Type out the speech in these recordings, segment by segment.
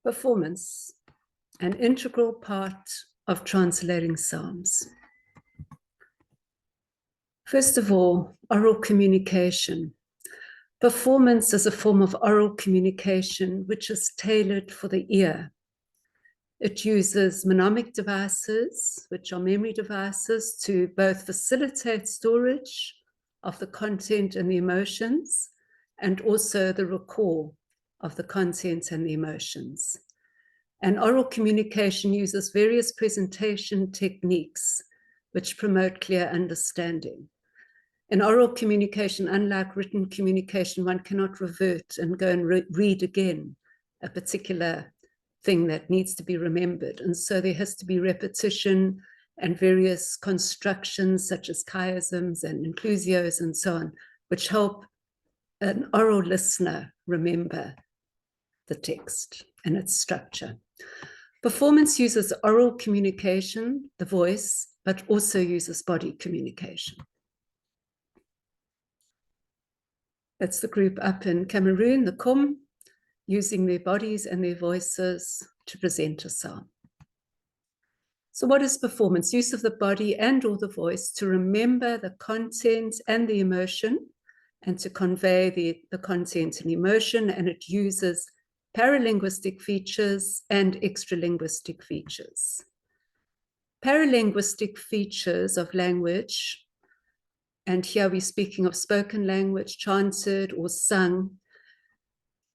Performance, an integral part of translating psalms. First of all, oral communication. Performance is a form of oral communication which is tailored for the ear. It uses mnemonic devices, which are memory devices, to both facilitate storage of the content and the emotions, and also the recall of the content and the emotions. And oral communication uses various presentation techniques which promote clear understanding. In oral communication, unlike written communication, one cannot revert and go and read again a particular thing that needs to be remembered. And so there has to be repetition and various constructions such as chiasms and inclusios and so on, which help an oral listener remember the text and its structure. Performance uses oral communication, the voice, but also uses body communication. That's the group up in Cameroon, the Kum, using their bodies and their voices to present a psalm. So what is performance? Use of the body and or the voice to remember the content and the emotion and to convey the content and emotion, and it uses paralinguistic features and extralinguistic features. Paralinguistic features of language, and here we're speaking of spoken language, chanted or sung.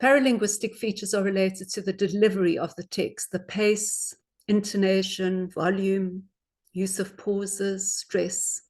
Paralinguistic features are related to the delivery of the text, the pace, intonation, volume, use of pauses, stress,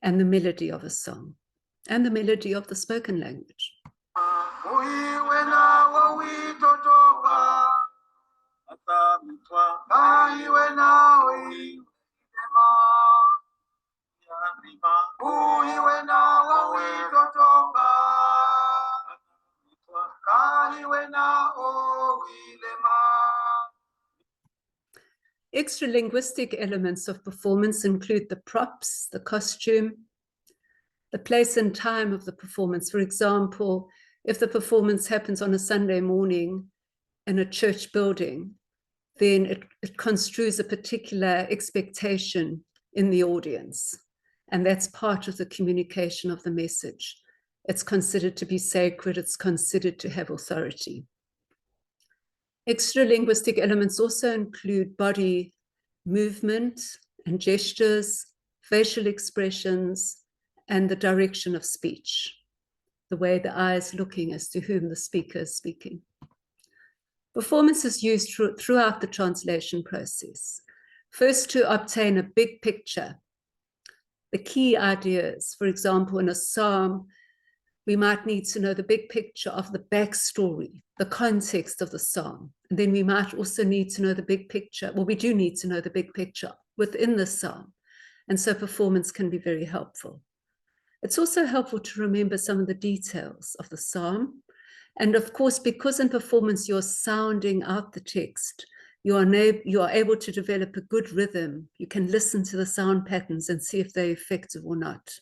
and the melody of a song, and the melody of the spoken language. Extralinguistic elements of performance include the props, the costume, the place and time of the performance. For example, if the performance happens on a Sunday morning in a church building, then it construes a particular expectation in the audience. And that's part of the communication of the message. It's considered to be sacred. It's considered to have authority. Extralinguistic elements also include body movement and gestures, facial expressions, and the direction of speech, the way the eye is looking as to whom the speaker is speaking. Performance is used throughout the translation process. First, to obtain a big picture, the key ideas. For example, in a psalm, we might need to know the big picture of the backstory, the context of the psalm. And then we might also need to know the big picture. Well, we do need to know the big picture within the psalm. And so performance can be very helpful. It's also helpful to remember some of the details of the psalm. And of course, because in performance you're sounding out the text, you are able to develop a good rhythm. You can listen to the sound patterns and see if they're effective or not.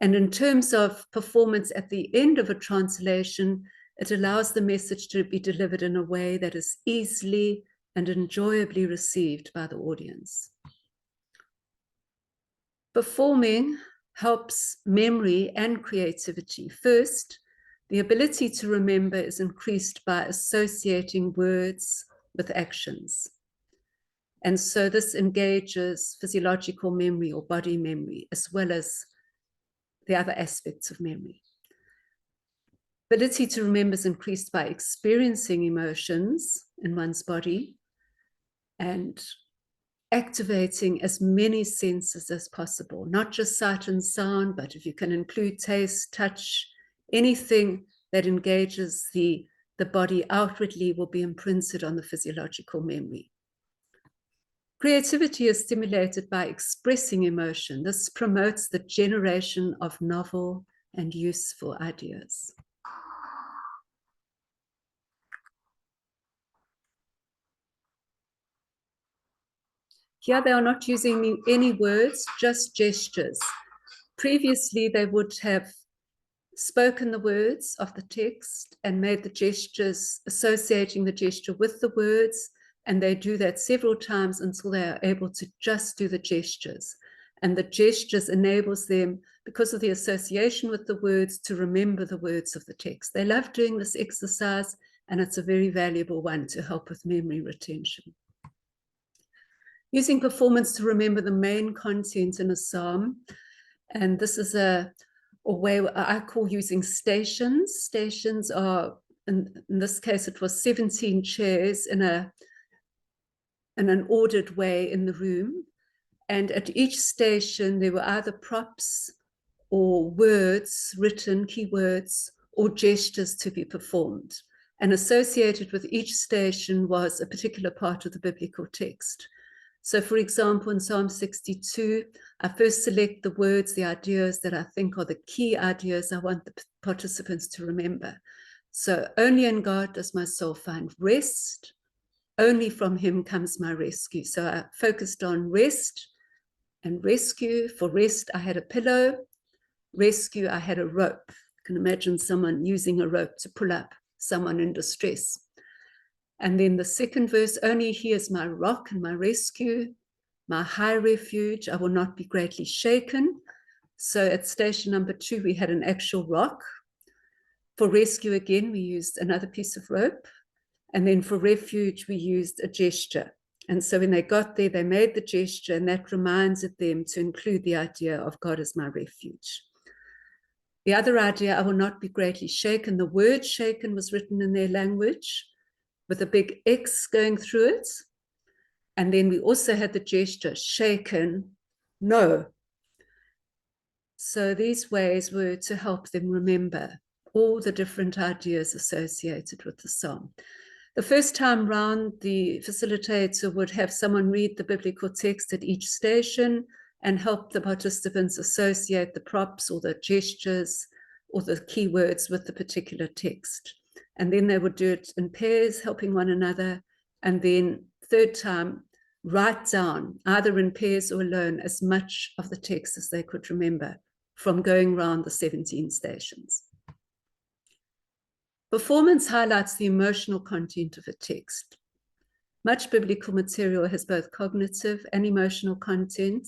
And in terms of performance at the end of a translation, it allows the message to be delivered in a way that is easily and enjoyably received by the audience. Performing helps memory and creativity. First, the ability to remember is increased by associating words with actions. And so this engages physiological memory or body memory, as well as the other aspects of memory. Ability to remember is increased by experiencing emotions in one's body and activating as many senses as possible, not just sight and sound, but if you can include taste, touch, anything that engages the body outwardly will be imprinted on the physiological memory. Creativity is stimulated by expressing emotion. This promotes the generation of novel and useful ideas. Here they are not using any words, just gestures. Previously, they would have spoken the words of the text and made the gestures, associating the gesture with the words, and they do that several times until they are able to just do the gestures. And the gestures enables them, because of the association with the words, to remember the words of the text. They love doing this exercise, and it's a very valuable one to help with memory retention. Using performance to remember the main content in a psalm, and this is a way I call using stations. Stations are, in this case, it was 17 chairs in an ordered way in the room. And at each station, there were either props or words written, keywords, or gestures to be performed. And associated with each station was a particular part of the biblical text. So, for example, in Psalm 62, I first select the words, the ideas that I think are the key ideas I want the participants to remember. So, only in God does my soul find rest. Only from him comes my rescue. So I focused on rest and rescue. For rest, I had a pillow. Rescue, I had a rope. You can imagine someone using a rope to pull up someone in distress. And then the second verse, only he is my rock and my rescue, my high refuge. I will not be greatly shaken. So at station number 2, we had an actual rock. For rescue, again, we used another piece of rope. And then for refuge, we used a gesture. And so when they got there, they made the gesture, and that reminded them to include the idea of God as my refuge. The other idea, I will not be greatly shaken. The word shaken was written in their language with a big X going through it. And then we also had the gesture, shaken, no. So these ways were to help them remember all the different ideas associated with the psalm. The first time round, the facilitator would have someone read the biblical text at each station and help the participants associate the props or the gestures or the keywords with the particular text. And then they would do it in pairs, helping one another. And then third time, write down, either in pairs or alone, as much of the text as they could remember from going around the 17 stations. Performance highlights the emotional content of a text. Much biblical material has both cognitive and emotional content,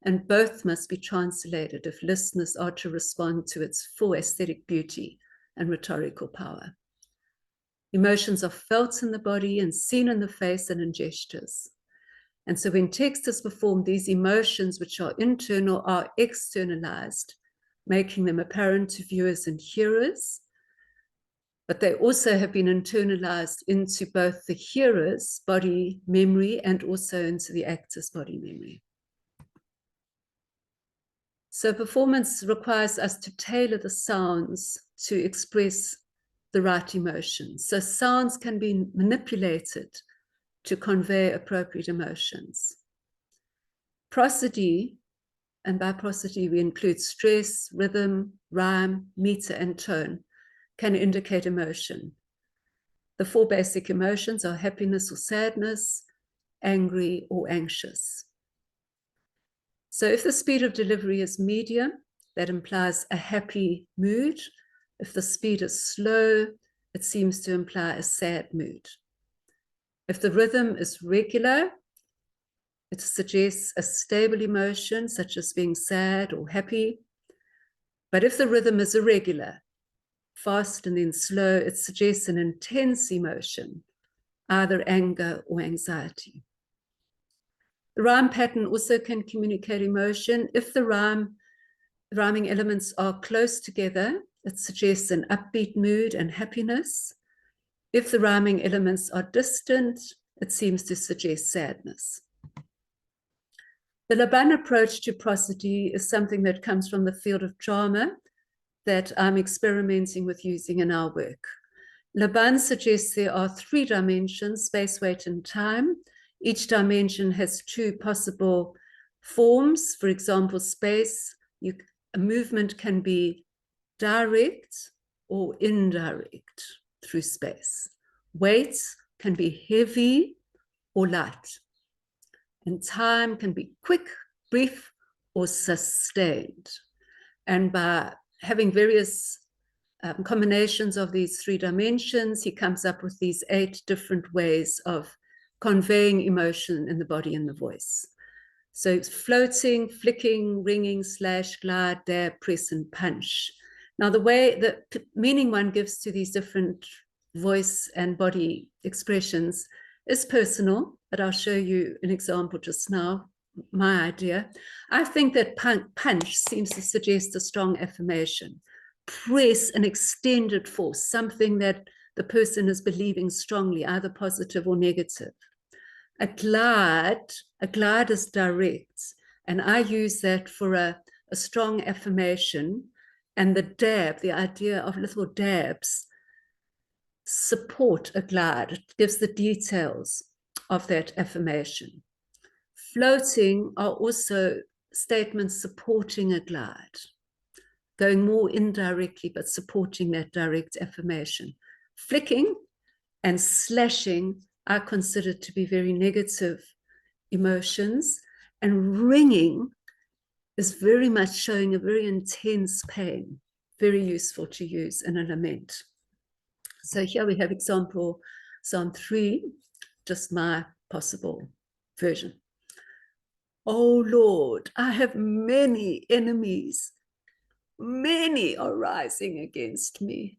and both must be translated if listeners are to respond to its full aesthetic beauty and rhetorical power. Emotions are felt in the body and seen in the face and in gestures. And so when text is performed, these emotions, which are internal, are externalized, making them apparent to viewers and hearers. But they also have been internalized into both the hearer's body memory and also into the actor's body memory. So performance requires us to tailor the sounds to express the right emotions. So sounds can be manipulated to convey appropriate emotions. Prosody, and by prosody we include stress, rhythm, rhyme, meter, and tone, can indicate emotion. The 4 basic emotions are happiness or sadness, angry or anxious. So if the speed of delivery is medium, that implies a happy mood. If the speed is slow, it seems to imply a sad mood. If the rhythm is regular, it suggests a stable emotion, such as being sad or happy. But if the rhythm is irregular, fast and then slow, it suggests an intense emotion, either anger or anxiety. The rhyme pattern also can communicate emotion. If the rhyming elements are close together, it suggests an upbeat mood and happiness. If the rhyming elements are distant, it seems to suggest sadness. The Laban approach to prosody is something that comes from the field of drama that I'm experimenting with using in our work. Laban suggests there are 3 dimensions, space, weight, and time. Each dimension has 2 possible forms. For example, space, a movement can be direct or indirect through space. Weight can be heavy or light. And time can be quick, brief, or sustained. And by having various combinations of these 3 dimensions, he comes up with these 8 different ways of conveying emotion in the body and the voice. So it's floating, flicking, ringing, slash, glide, dab, press, and punch. Now, the way the meaning one gives to these different voice and body expressions is personal, but I'll show you an example just now, my idea. I think that punch seems to suggest a strong affirmation. Press an extended force, something that the person is believing strongly, either positive or negative. A glide is direct, and I use that for a strong affirmation. And the dab, the idea of little dabs, support a glide. It gives the details of that affirmation. Floating are also statements supporting a glide, going more indirectly, but supporting that direct affirmation. Flicking and slashing I consider to be very negative emotions, and ringing is very much showing a very intense pain, very useful to use in a lament. So here we have example Psalm 3, just my possible version. Oh Lord, I have many enemies. Many are rising against me.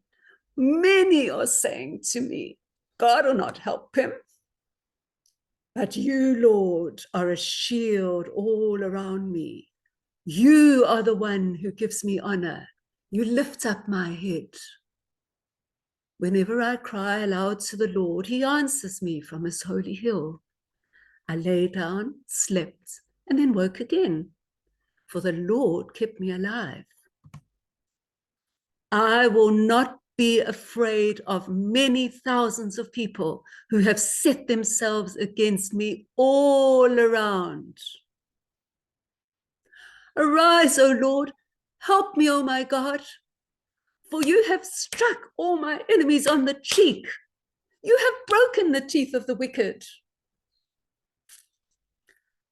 Many are saying to me, God will not help him. But you, Lord, are a shield all around me. You are the one who gives me honor. You lift up my head. Whenever I cry aloud to the Lord, he answers me from his holy hill. I lay down, slept, and then woke again, for the Lord kept me alive. I will not be afraid of many thousands of people who have set themselves against me all around. Arise, O Lord, help me, O my God, for you have struck all my enemies on the cheek. You have broken the teeth of the wicked.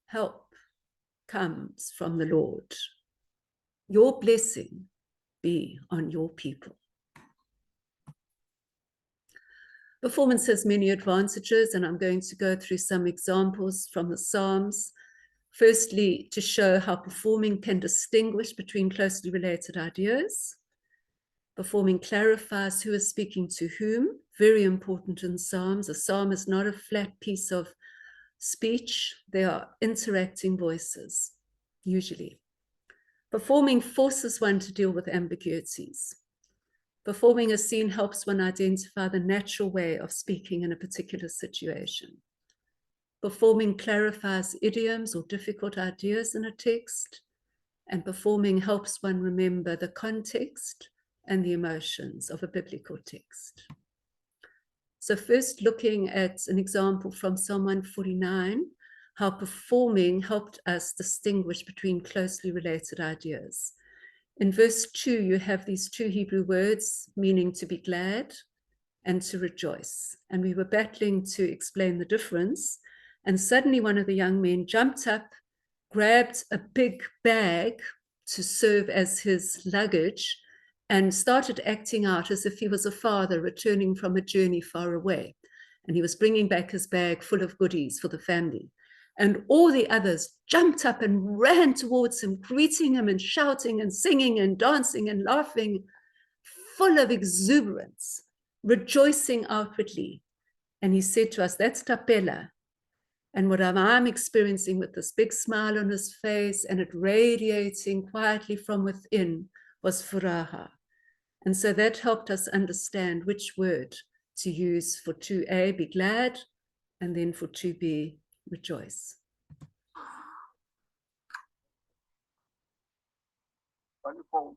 Help comes from the Lord. Your blessing be on your people. Performance has many advantages, and I'm going to go through some examples from the Psalms. Firstly, to show how performing can distinguish between closely related ideas. Performing clarifies who is speaking to whom, very important in Psalms. A psalm is not a flat piece of speech. They are interacting voices, usually. Performing forces one to deal with ambiguities. Performing a scene helps one identify the natural way of speaking in a particular situation. Performing clarifies idioms or difficult ideas in a text, and performing helps one remember the context and the emotions of a biblical text. So first, looking at an example from Psalm 149, how performing helped us distinguish between closely related ideas. In verse 2, you have these 2 Hebrew words meaning to be glad and to rejoice. And we were battling to explain the difference. And suddenly one of the young men jumped up, grabbed a big bag to serve as his luggage, and started acting out as if he was a father returning from a journey far away. And he was bringing back his bag full of goodies for the family. And all the others jumped up and ran towards him, greeting him and shouting and singing and dancing and laughing, full of exuberance, rejoicing outwardly. And he said to us, that's Tapela. And what I'm experiencing with this big smile on his face and it radiating quietly from within was Furaha. And so that helped us understand which word to use for 2a, be glad, and then for 2b, rejoice. Wonderful.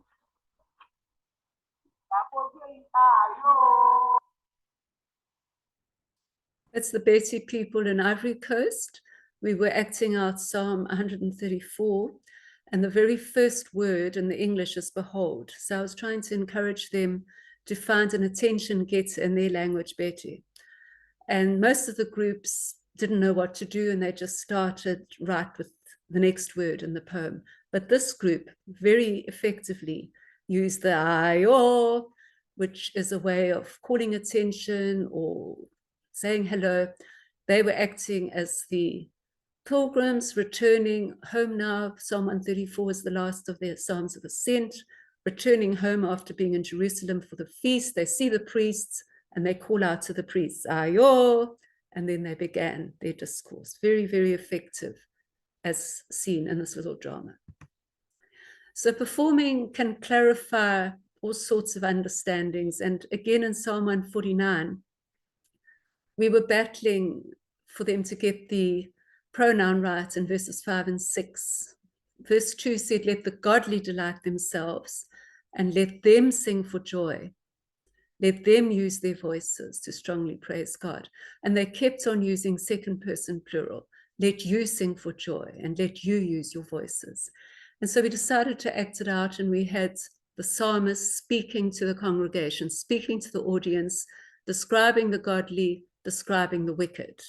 It's the Beti people in Ivory Coast. We were acting out Psalm 134, and the very first word in the English is behold. So I was trying to encourage them to find an attention getter in their language, Beti. And most of the groups didn't know what to do, and they just started right with the next word in the poem. But this group very effectively used the ayo, which is a way of calling attention or saying hello. They were acting as the pilgrims returning home now. Psalm 134 is the last of their Psalms of Ascent, returning home after being in Jerusalem for the feast. They see the priests and they call out to the priests, Ayo, and then they began their discourse. Very, very effective, as seen in this little drama. So performing can clarify all sorts of understandings. And again, in Psalm 149, we were battling for them to get the pronoun right in verses 5 and 6. Verse 2 said, let the godly delight themselves and let them sing for joy. Let them use their voices to strongly praise God. And they kept on using second person plural. Let you sing for joy and let you use your voices. And so we decided to act it out, and we had the psalmist speaking to the congregation, speaking to the audience, describing the godly, describing the wicked.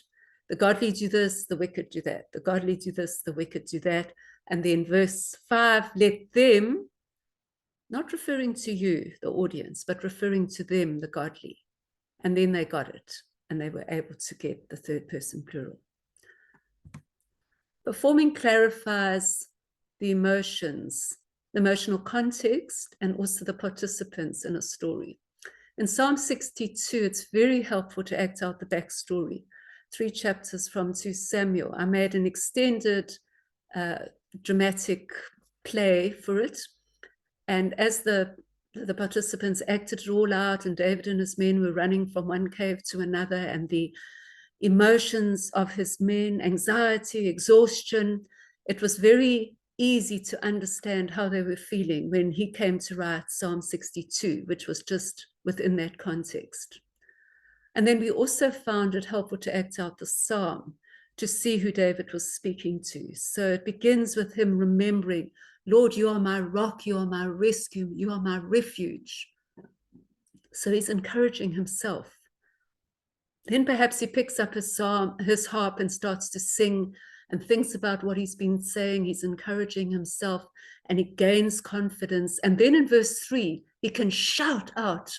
The godly do this, the wicked do that. The godly do this, the wicked do that. And then verse 5, let them, not referring to you, the audience, but referring to them, the godly. And then they got it, and they were able to get the third person plural. Performing clarifies the emotions, the emotional context, and also the participants in a story. In Psalm 62, it's very helpful to act out the backstory. 3 chapters from 2 Samuel. I made an extended dramatic play for it. And as the participants acted it all out, and David and his men were running from one cave to another, and the emotions of his men, anxiety, exhaustion, it was very easy to understand how they were feeling when he came to write Psalm 62, which was just within that context. And then we also found it helpful to act out the psalm to see who David was speaking to. So it begins with him remembering, Lord, you are my rock, you are my rescue, you are my refuge. So he's encouraging himself. Then perhaps he picks up his harp and starts to sing and thinks about what he's been saying. He's encouraging himself and he gains confidence. And then in verse 3, he can shout out.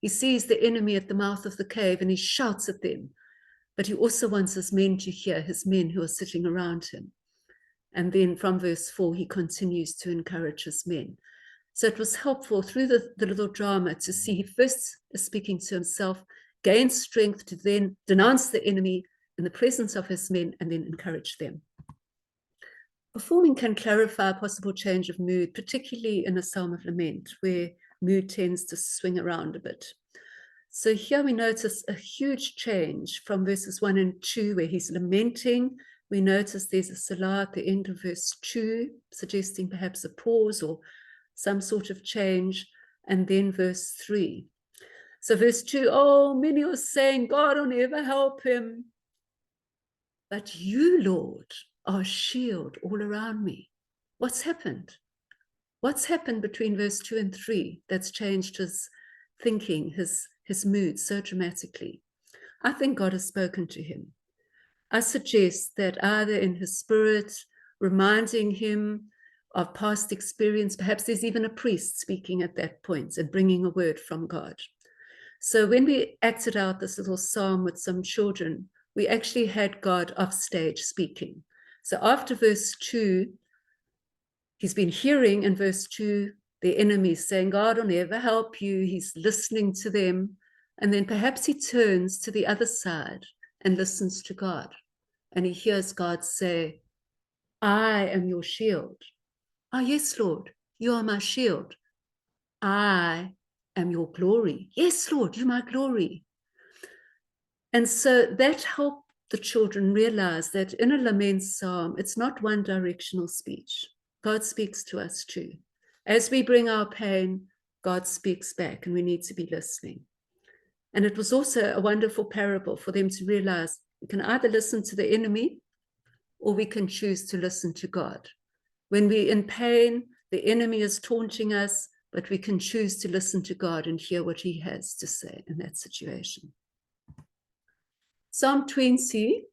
He sees the enemy at the mouth of the cave and he shouts at them. But he also wants his men to hear, his men who are sitting around him. And then from verse 4, he continues to encourage his men. So it was helpful through the little drama to see he first is speaking to himself, gains strength to then denounce the enemy in the presence of his men and then encourage them. Performing can clarify a possible change of mood, particularly in a psalm of lament, where mood tends to swing around a bit. So here we notice a huge change from verses 1 and 2, where he's lamenting. We notice there's a selah at the end of verse 2, suggesting perhaps a pause or some sort of change, and then verse 3. So verse 2, oh, many are saying, God will never help him. But you, Lord, are a shield all around me. What's happened? What's happened between verse 2 and 3 that's changed his thinking, his mood so dramatically? I think God has spoken to him. I suggest that either in his spirit, reminding him of past experience, perhaps there's even a priest speaking at that point and bringing a word from God. So when we acted out this little psalm with some children, we actually had God off stage speaking. So after verse 2, he's been hearing in verse 2, the enemy saying, God will never help you. He's listening to them. And then perhaps he turns to the other side and listens to God. And he hears God say, I am your shield. Oh, yes, Lord, you are my shield. I am your glory. Yes, Lord, you're my glory. And so that helped the children realize that in a lament psalm, it's not one directional speech. God speaks to us too. As we bring our pain, God speaks back, and we need to be listening. And it was also a wonderful parable for them to realize we can either listen to the enemy or we can choose to listen to God. When we're in pain, the enemy is taunting us, but we can choose to listen to God and hear what he has to say in that situation. Psalm 20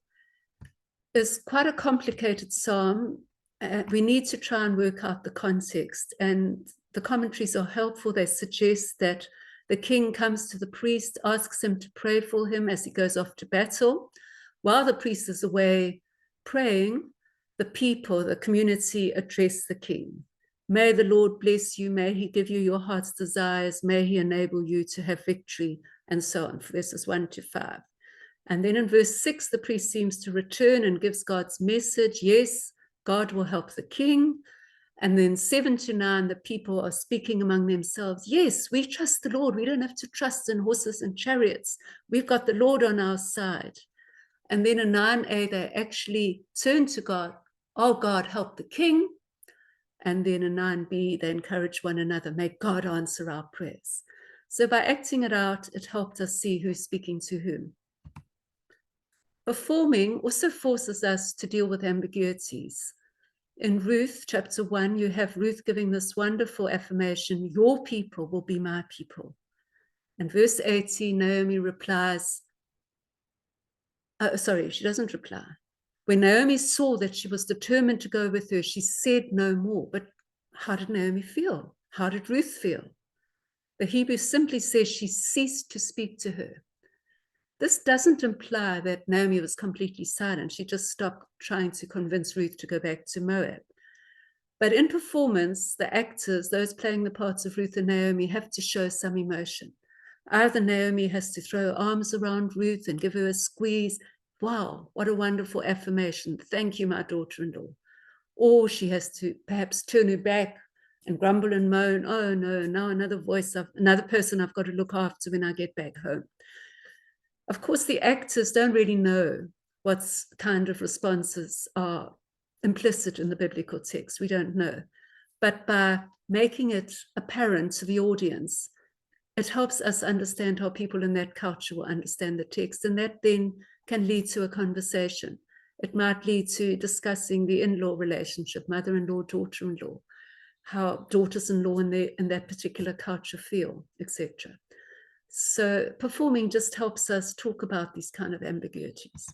is quite a complicated psalm. We need to try and work out the context, and the commentaries are helpful. They suggest that The king comes to the priest, asks him to pray for him as he goes off to battle. While the priest is away praying, the people, the community address the king. May the Lord bless you. May he give you your heart's desires. May he enable you to have victory, and so on, verses 1 to 5. And then in verse 6, the priest seems to return and gives God's message. Yes, God will help the king. And then 7 to 9, the people are speaking among themselves. Yes, we trust the Lord. We don't have to trust in horses and chariots. We've got the Lord on our side. And then in 9a, they actually turn to God. Oh, God, help the king. And then in 9b, they encourage one another. May God answer our prayers. So by acting it out, it helped us see who's speaking to whom. Performing also forces us to deal with ambiguities. In Ruth chapter 1, you have Ruth giving this wonderful affirmation, your people will be my people. And verse 18, Naomi replies, she doesn't reply. When Naomi saw that she was determined to go with her, she said no more. But how did Naomi feel? How did Ruth feel? The Hebrew simply says she ceased to speak to her. This doesn't imply that Naomi was completely silent. She just stopped trying to convince Ruth to go back to Moab. But in performance, the actors, those playing the parts of Ruth and Naomi, have to show some emotion. Either Naomi has to throw arms around Ruth and give her a squeeze. Wow, what a wonderful affirmation. Thank you, my daughter-in-law. Or she has to perhaps turn her back and grumble and moan. Oh no, now another person I've got to look after when I get back home. Of course, the actors don't really know what kind of responses are implicit in the biblical text. We don't know. But by making it apparent to the audience, it helps us understand how people in that culture will understand the text. And that then can lead to a conversation. It might lead to discussing the in-law relationship, mother-in-law, daughter-in-law, how daughters-in-law in that particular culture feel, etc. So performing just helps us talk about these kind of ambiguities.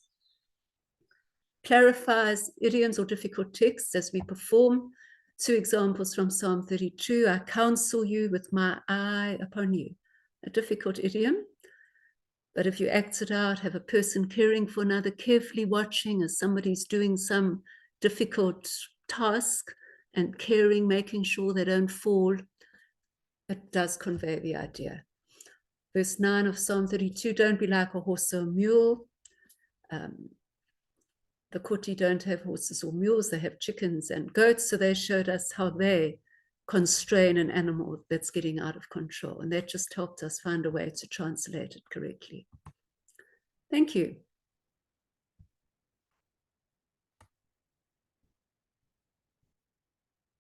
Clarifies idioms or difficult texts as we perform. 2 examples from Psalm 32. I counsel you with my eye upon you. A difficult idiom. But if you act it out, have a person caring for another, carefully watching as somebody's doing some difficult task and caring, making sure they don't fall, it does convey the idea. Verse 9 of Psalm 32, don't be like a horse or a mule. The Kuti don't have horses or mules, they have chickens and goats, so they showed us how they constrain an animal that's getting out of control. And that just helped us find a way to translate it correctly. Thank you.